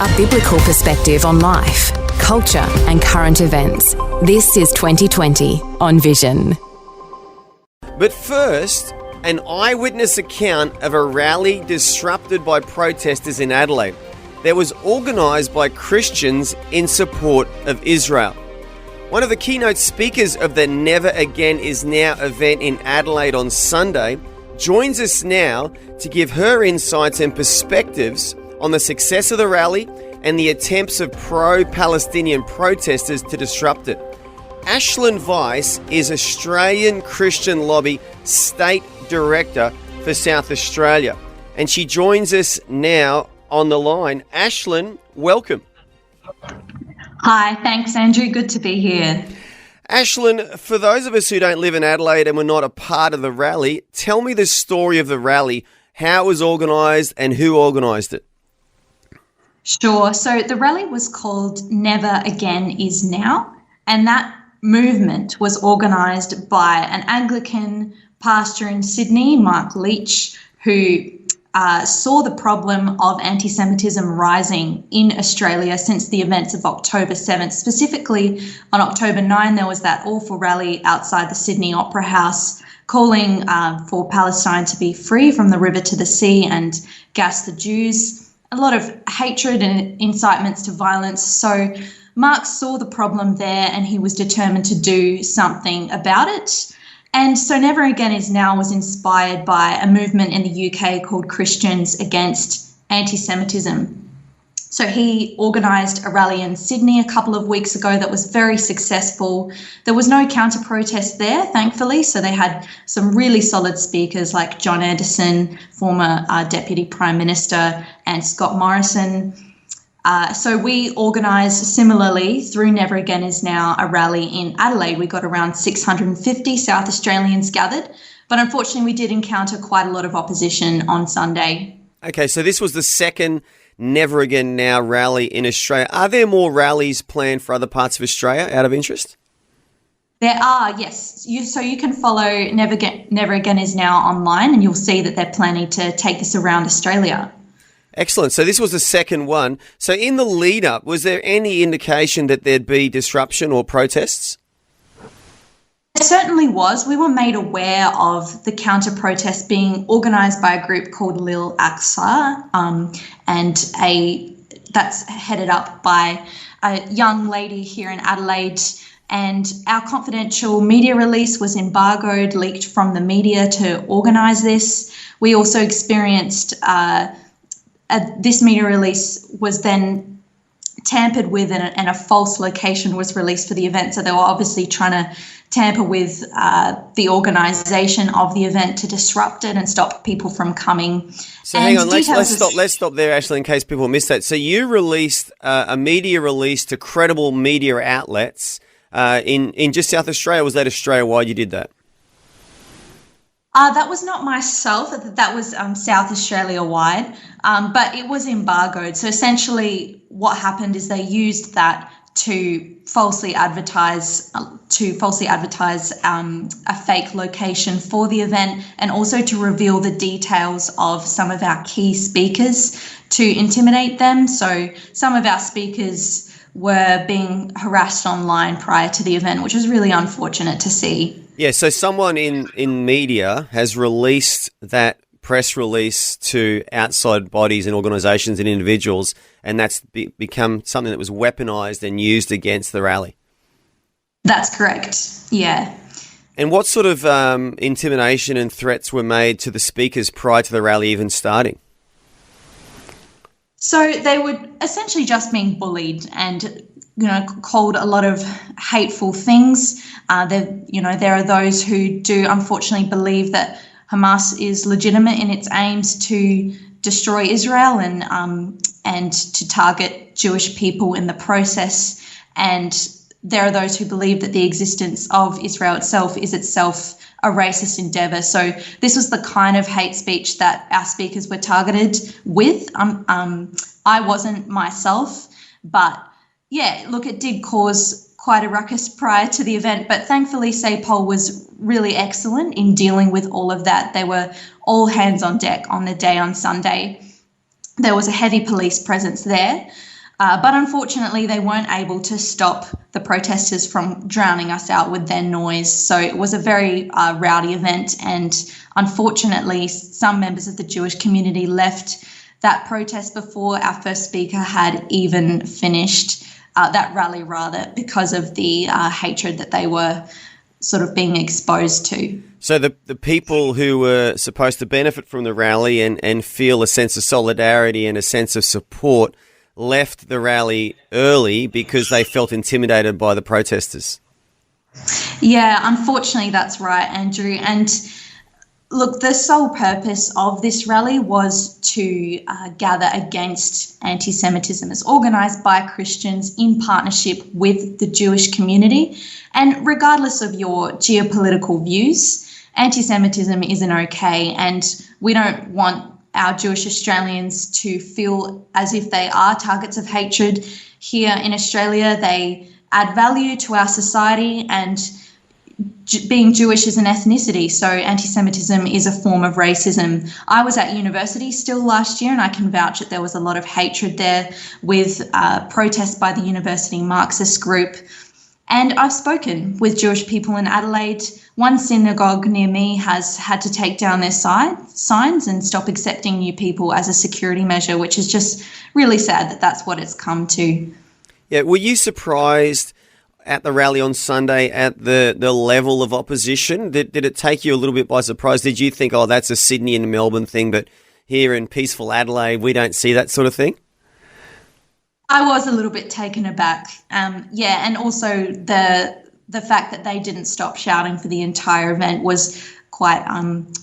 A biblical perspective on life, culture and current events. This is 2020 on Vision. But first, an eyewitness account of a rally disrupted by protesters in Adelaide that was organised by Christians in support of Israel. One of the keynote speakers of the Never Again Is Now event in Adelaide on Sunday joins us now to give her insights and perspectives on the success of the rally and the attempts of pro-Palestinian protesters to disrupt it. Ashlyn Weiss is Australian Christian Lobby State Director for South Australia, and she joins us now on the line. Ashlyn, welcome. Hi, thanks Andrew, good to be here. Ashlyn, for those of us who don't live in Adelaide and were not a part of the rally, tell me the story of the rally, how it was organised and who organised it. Sure, so the rally was called Never Again Is Now, and that movement was organised by an Anglican pastor in Sydney, Mark Leach, who saw the problem of anti-Semitism rising in Australia since the events of October 7th. Specifically, on October 9, there was that awful rally outside the Sydney Opera House calling for Palestine to be free from the river to the sea and gas the Jews. A lot of hatred and incitements to violence. So Mark saw the problem there and he was determined to do something about it. And so Never Again Is Now was inspired by a movement in the UK called Christians Against Anti-Semitism. So he organised a rally in Sydney a couple of weeks ago that was very successful. There was no counter-protest there, thankfully, so they had some really solid speakers like John Anderson, former Deputy Prime Minister, and Scott Morrison. So we organised similarly through Never Again Is Now a rally in Adelaide. We got around 650 South Australians gathered, but unfortunately we did encounter quite a lot of opposition on Sunday. Okay, so this was the second Never Again Now rally in Australia. Are there more rallies planned for other parts of Australia out of interest? There are, yes. So you can follow Never Again Is Now online and you'll see that they're planning to take this around Australia. Excellent. So this was the second one. So in the lead up, was there any indication that there'd be disruption or protests? There certainly was. We were made aware of the counter-protest being organised by a group called Lil Aqsa, and that's headed up by a young lady here in Adelaide. And our confidential media release was embargoed, leaked from the media to organise this. We also experienced this media release was then tampered with and a false location was released for the event. So they were obviously trying to tamper with the organisation of the event to disrupt it and stop people from coming. So hang on, let's stop there, Ashley, in case people missed that. So you released a media release to credible media outlets in just South Australia. Was that Australia-wide you did that? That was not myself. That was South Australia-wide, but it was embargoed. So essentially what happened is they used that to falsely advertise a fake location for the event, and also to reveal the details of some of our key speakers to intimidate them. So some of our speakers were being harassed online prior to the event, which was really unfortunate to see. Yeah, so someone in media has released that press release to outside bodies and organisations and individuals, and that's become something that was weaponised and used against the rally. That's correct, yeah. And what sort of intimidation and threats were made to the speakers prior to the rally even starting? So they were essentially just being bullied and, called a lot of hateful things. There are those who do unfortunately believe that Hamas is legitimate in its aims to destroy Israel and to target Jewish people in the process. And there are those who believe that the existence of Israel itself is itself a racist endeavour. So this was the kind of hate speech that our speakers were targeted with. I wasn't myself, but yeah, look, it did cause quite a ruckus prior to the event, but thankfully SAPOL was really excellent in dealing with all of that. They were all hands on deck on the day on Sunday. there was a heavy police presence there. But unfortunately, they weren't able to stop the protesters from drowning us out with their noise. So it was a very rowdy event. And unfortunately, some members of the Jewish community left that protest before our first speaker had even finished that rally, rather, because of the hatred that they were sort of being exposed to. So the people who were supposed to benefit from the rally and feel a sense of solidarity and a sense of support left the rally early because they felt intimidated by the protesters. Yeah, unfortunately, that's right, Andrew. And look, the sole purpose of this rally was to gather against anti-Semitism as organised by Christians in partnership with the Jewish community. And regardless of your geopolitical views, anti-Semitism isn't okay, and we don't want our Jewish Australians to feel as if they are targets of hatred. Here in Australia, they add value to our society, and being Jewish is an ethnicity, so anti-Semitism is a form of racism. I was at university still last year, and I can vouch that there was a lot of hatred there with protests by the university Marxist group. And I've spoken with Jewish people in Adelaide. One synagogue near me has had to take down their signs and stop accepting new people as a security measure, which is just really sad that that's what it's come to. Yeah, were you surprised at the rally on Sunday at the level of opposition? Did it take you a little bit by surprise? Did you think, oh, that's a Sydney and Melbourne thing, but here in peaceful Adelaide, we don't see that sort of thing? I was a little bit taken aback. Yeah, and also the fact that they didn't stop shouting for the entire event was quite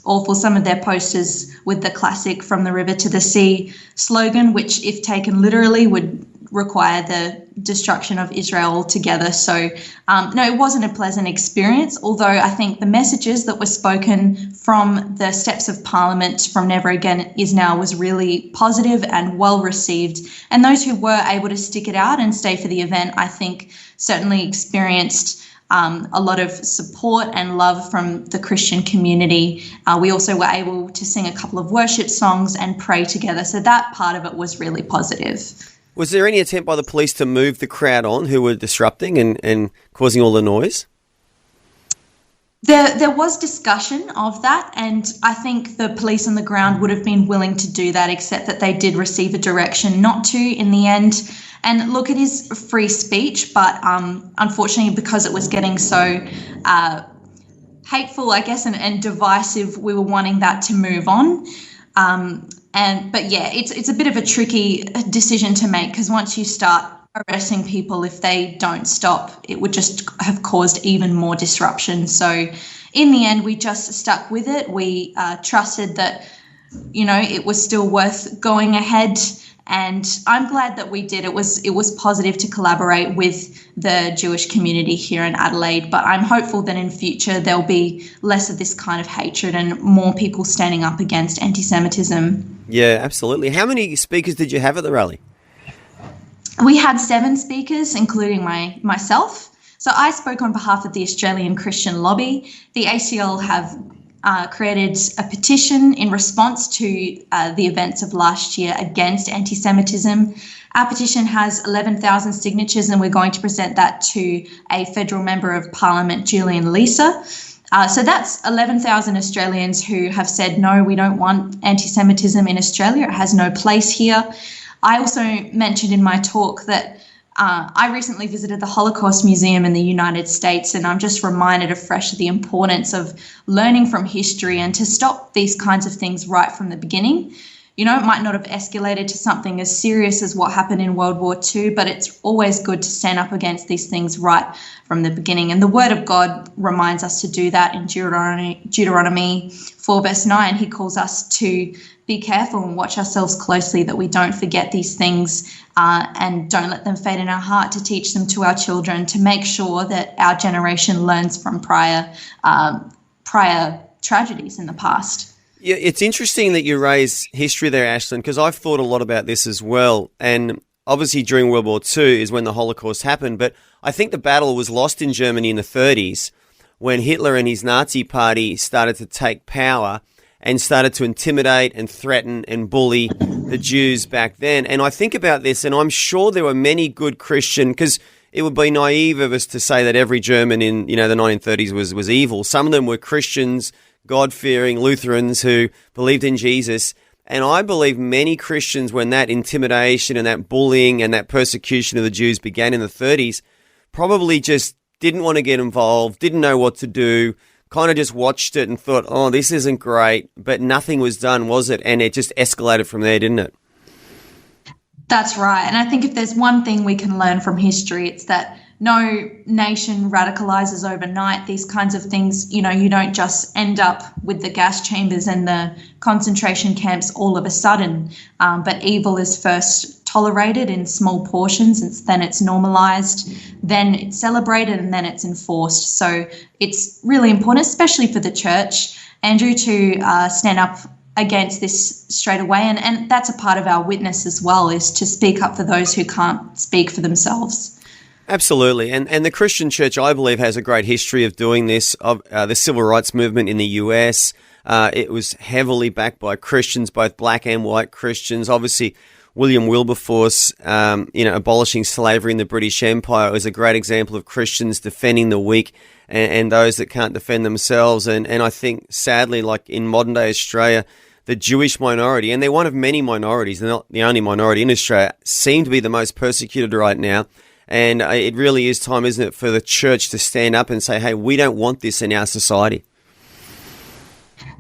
awful. Some of their posters with the classic "From the River to the Sea" slogan, which if taken literally would require the destruction of Israel altogether. So no, it wasn't a pleasant experience, although I think the messages that were spoken from the steps of Parliament from Never Again Is Now was really positive and well received. And those who were able to stick it out and stay for the event, I think certainly experienced a lot of support and love from the Christian community. We also were able to sing a couple of worship songs and pray together. So that part of it was really positive. Was there any attempt by the police to move the crowd on who were disrupting and causing all the noise? There was discussion of that, and I think the police on the ground would have been willing to do that, except that they did receive a direction not to in the end. And look, it is free speech, but unfortunately, because it was getting so hateful, I guess, and divisive, we were wanting that to move on. But yeah, it's a bit of a tricky decision to make, because once you start arresting people, if they don't stop, it would just have caused even more disruption. So in the end, we just stuck with it. We trusted that, it was still worth going ahead. And I'm glad that we did. It was positive to collaborate with the Jewish community here in Adelaide, but I'm hopeful that in future there'll be less of this kind of hatred and more people standing up against anti-Semitism. Yeah, absolutely. How many speakers did you have at the rally? We had 7 speakers, including myself. So I spoke on behalf of the Australian Christian Lobby. The ACL have created a petition in response to the events of last year against anti-Semitism. Our petition has 11,000 signatures, and we're going to present that to a federal member of Parliament, Julian Leeser. So that's 11,000 Australians who have said, no, we don't want anti-Semitism in Australia. It has no place here. I also mentioned in my talk that I recently visited the Holocaust Museum in the United States, and I'm just reminded afresh of the importance of learning from history and to stop these kinds of things right from the beginning. It might not have escalated to something as serious as what happened in World War II, but it's always good to stand up against these things right from the beginning. And the Word of God reminds us to do that in Deuteronomy 4 verse 9. He calls us to be careful and watch ourselves closely that we don't forget these things and don't let them fade in our heart, to teach them to our children, to make sure that our generation learns from prior tragedies in the past. Yeah, it's interesting that you raise history there, Ashlyn, because I've thought a lot about this as well. And obviously during World War II is when the Holocaust happened, but I think the battle was lost in Germany in the 30s when Hitler and his Nazi party started to take power. and started to intimidate and threaten and bully the Jews back then. And I think about this, and I'm sure there were many good Christian, because it would be naive of us to say that every German in, the 1930s was evil. Some of them were Christians, God-fearing Lutherans who believed in Jesus. And I believe many Christians, when that intimidation and that bullying and that persecution of the Jews began in the 30s, probably just didn't want to get involved, didn't know what to do, kind of just watched it and thought, oh, this isn't great, but nothing was done, was it? And it just escalated from there, didn't it? That's right. And I think if there's one thing we can learn from history, it's that no nation radicalizes overnight. These kinds of things, you don't just end up with the gas chambers and the concentration camps all of a sudden. But evil is first tolerated in small portions, and then it's normalized, then it's celebrated, and then it's enforced. So it's really important, especially for the church, Andrew, to stand up against this straight away. And that's a part of our witness as well, is to speak up for those who can't speak for themselves. Absolutely. And the Christian church, I believe, has a great history of doing this, of the civil rights movement in the US. It was heavily backed by Christians, both black and white Christians. Obviously, William Wilberforce, abolishing slavery in the British Empire was a great example of Christians defending the weak and those that can't defend themselves. And I think, sadly, like in modern day Australia, the Jewish minority, and they're one of many minorities, they're not the only minority in Australia, seem to be the most persecuted right now. And it really is time, isn't it, for the church to stand up and say, hey, we don't want this in our society.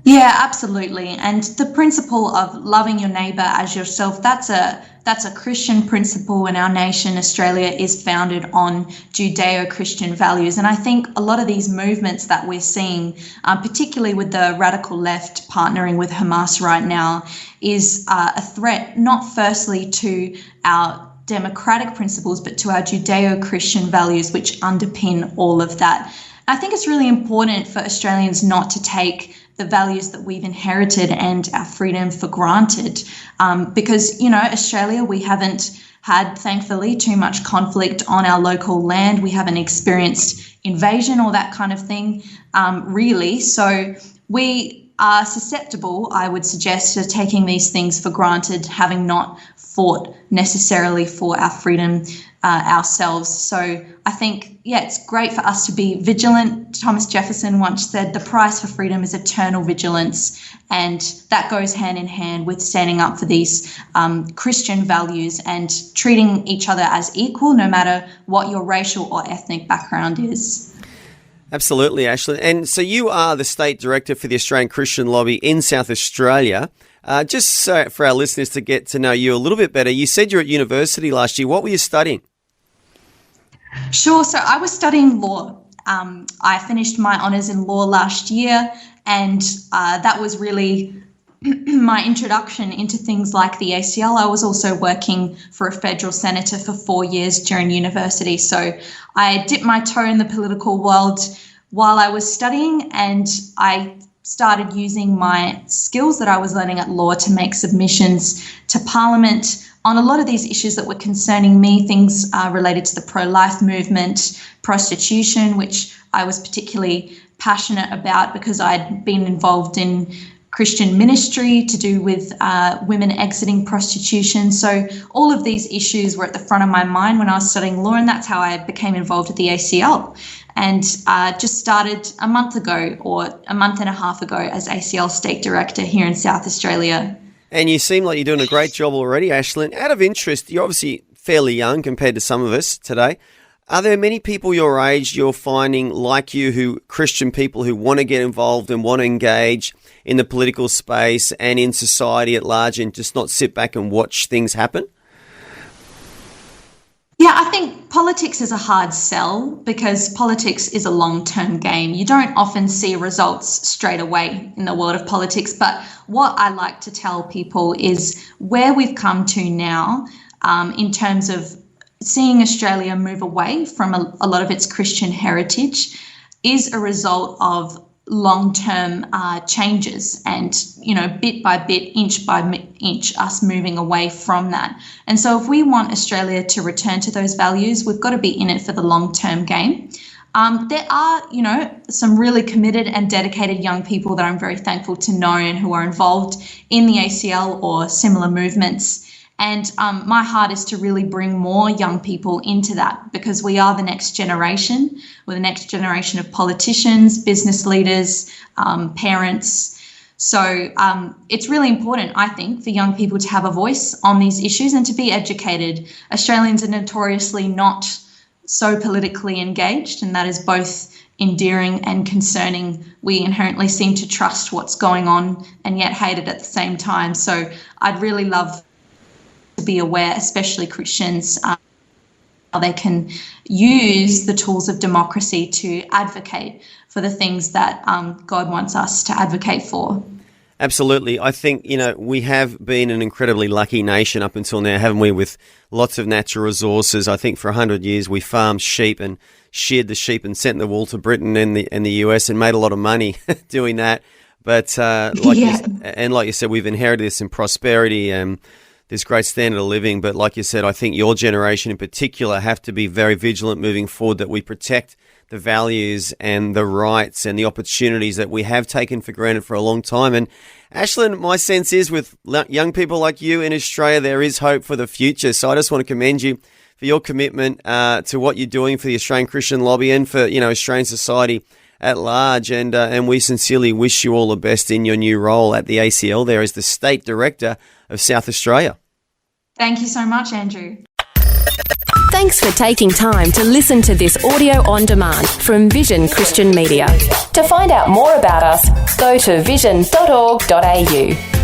Yeah, absolutely. And the principle of loving your neighbour as yourself, that's a Christian principle, and our nation, Australia, is founded on Judeo-Christian values. And I think a lot of these movements that we're seeing, particularly with the radical left partnering with Hamas right now, is a threat, not firstly to our democratic principles, but to our Judeo-Christian values, which underpin all of that. I think it's really important for Australians not to take the values that we've inherited and our freedom for granted, because, Australia, we haven't had, thankfully, too much conflict on our local land. We haven't experienced invasion or that kind of thing, really. So we are susceptible, I would suggest, to taking these things for granted, having not fought necessarily for our freedom ourselves. So I think, it's great for us to be vigilant. Thomas Jefferson once said the price for freedom is eternal vigilance, and that goes hand in hand with standing up for these Christian values and treating each other as equal, no matter what your racial or ethnic background is. Absolutely, Ashlyn. And so you are the State Director for the Australian Christian Lobby in South Australia. Just so for our listeners to get to know you a little bit better, you said you were at university last year. What were you studying? Sure. So I was studying law. I finished my honours in law last year, and that was really my introduction into things like the ACL. I was also working for a federal senator for 4 years during university. So I dipped my toe in the political world while I was studying, and I started using my skills that I was learning at law to make submissions to Parliament on a lot of these issues that were concerning me, things related to the pro-life movement, prostitution, which I was particularly passionate about because I'd been involved in Christian ministry to do with women exiting prostitution. So all of these issues were at the front of my mind when I was studying law, and that's how I became involved with the ACL. And just started a month ago or a month and a half ago as ACL State Director here in South Australia. And you seem like you're doing a great job already, Ashlyn. Out of interest, you're obviously fairly young compared to some of us today. Are there many people your age you're finding like you, Christian people who want to get involved and want to engage in the political space and in society at large and just not sit back and watch things happen? Yeah, I think politics is a hard sell because politics is a long-term game. You don't often see results straight away in the world of politics. But what I like to tell people is where we've come to now in terms of seeing Australia move away from a lot of its Christian heritage is a result of long-term changes and, bit by bit, inch by inch, us moving away from that. And so if we want Australia to return to those values, we've got to be in it for the long-term game. There are, some really committed and dedicated young people that I'm very thankful to know and who are involved in the ACL or similar movements. And my heart is to really bring more young people into that, because we are the next generation. We're the next generation of politicians, business leaders, parents. So it's really important, I think, for young people to have a voice on these issues and to be educated. Australians are notoriously not so politically engaged, and that is both endearing and concerning. We inherently seem to trust what's going on and yet hate it at the same time. So I'd really love to be aware, especially Christians, how they can use the tools of democracy to advocate for the things that God wants us to advocate for. Absolutely. I think, we have been an incredibly lucky nation up until now, haven't we, with lots of natural resources. I think for 100 years we farmed sheep and sheared the sheep and sent the wool to Britain and the US and made a lot of money doing that. But like you said, we've inherited this in prosperity and this great standard of living. But like you said, I think your generation in particular have to be very vigilant moving forward, that we protect the values and the rights and the opportunities that we have taken for granted for a long time. And Ashlyn, my sense is with young people like you in Australia, there is hope for the future. So I just want to commend you for your commitment to what you're doing for the Australian Christian lobby and for, Australian society at large. And we sincerely wish you all the best in your new role at the ACL there as the State Director of South Australia. Thank you so much, Andrew. Thanks for taking time to listen to this audio on demand from Vision Christian Media. To find out more about us, go to vision.org.au.